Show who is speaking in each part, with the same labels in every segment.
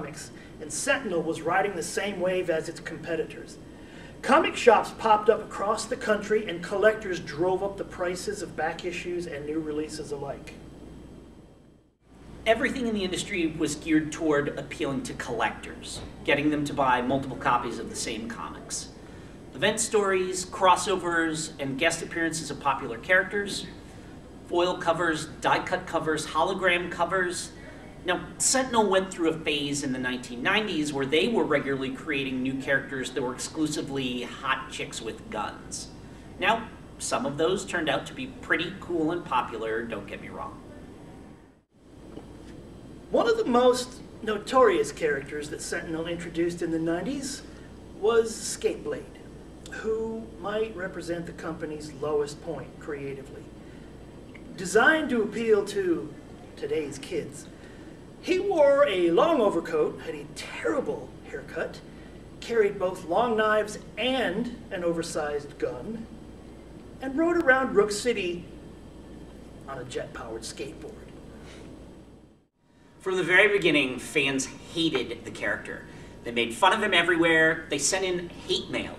Speaker 1: Comics, and Sentinel was riding the same wave as its competitors. Comic shops popped up across the country, and collectors drove up the prices of back issues and new releases alike.
Speaker 2: Everything in the industry was geared toward appealing to collectors, getting them to buy multiple copies of the same comics. Event stories, crossovers, and guest appearances of popular characters, foil covers, die-cut covers, hologram covers. Now, Sentinel went through a phase in the 1990s where they were regularly creating new characters that were exclusively hot chicks with guns. Now, some of those turned out to be pretty cool and popular, don't get me wrong.
Speaker 1: One of the most notorious characters that Sentinel introduced in the 90s was Skateblade, who might represent the company's lowest point creatively. Designed to appeal to today's kids, he wore a long overcoat, had a terrible haircut, carried both long knives and an oversized gun, and rode around Rook City on a jet-powered skateboard.
Speaker 2: From the very beginning, fans hated the character. They made fun of him everywhere. They sent in hate mail.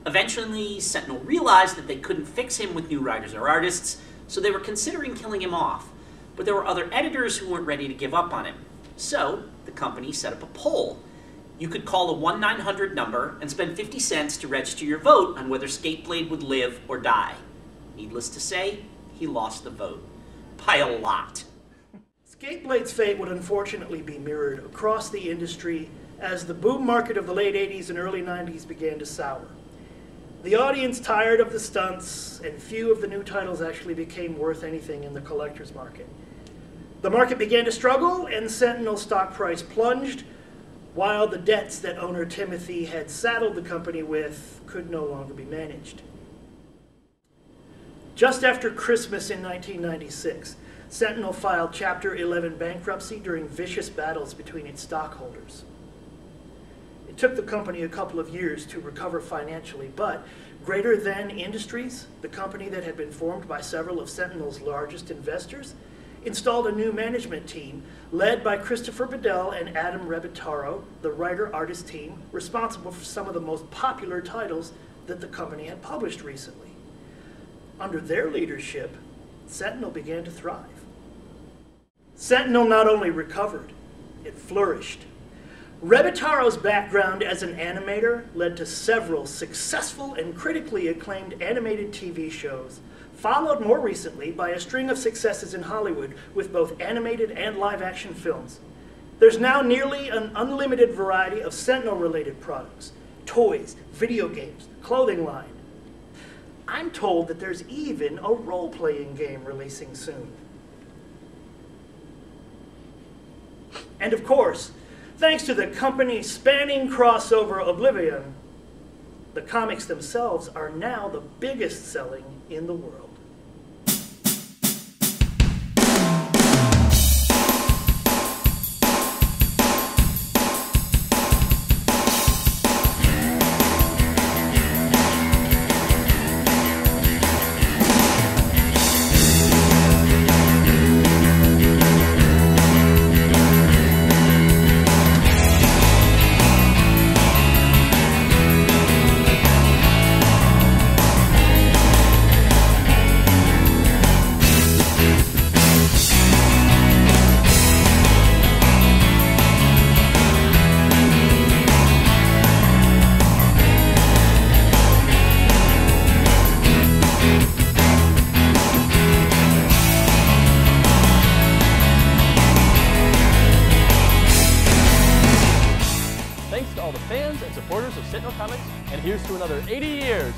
Speaker 2: Eventually, Sentinel realized that they couldn't fix him with new writers or artists, so they were considering killing him off. But there were other editors who weren't ready to give up on him. So, the company set up a poll. You could call a 1-900 number and spend 50 cents to register your vote on whether Skateblade would live or die. Needless to say, he lost the vote. By a lot.
Speaker 1: Skateblade's fate would unfortunately be mirrored across the industry as the boom market of the late 80s and early 90s began to sour. The audience tired of the stunts, and few of the new titles actually became worth anything in the collector's market. The market began to struggle, and Sentinel's stock price plunged, while the debts that owner Timothy had saddled the company with could no longer be managed. Just after Christmas in 1996, Sentinel filed Chapter 11 bankruptcy during vicious battles between its stockholders. It took the company a couple of years to recover financially, but Greater Than Industries, the company that had been formed by several of Sentinel's largest investors, installed a new management team led by Christopher Bedell and Adam Rebitaro, the writer-artist team responsible for some of the most popular titles that the company had published recently. Under their leadership, Sentinel began to thrive. Sentinel not only recovered, it flourished. Rebitaro's background as an animator led to several successful and critically acclaimed animated TV shows, followed more recently by a string of successes in Hollywood with both animated and live-action films. There's now nearly an unlimited variety of Sentinel-related products, toys, video games, clothing line. I'm told that there's even a role-playing game releasing soon. And of course, thanks to the company's spanning crossover oblivion, the comics themselves are now the biggest selling in the world.
Speaker 3: Fans and supporters of Sentinel Comics, and here's to another 80 years!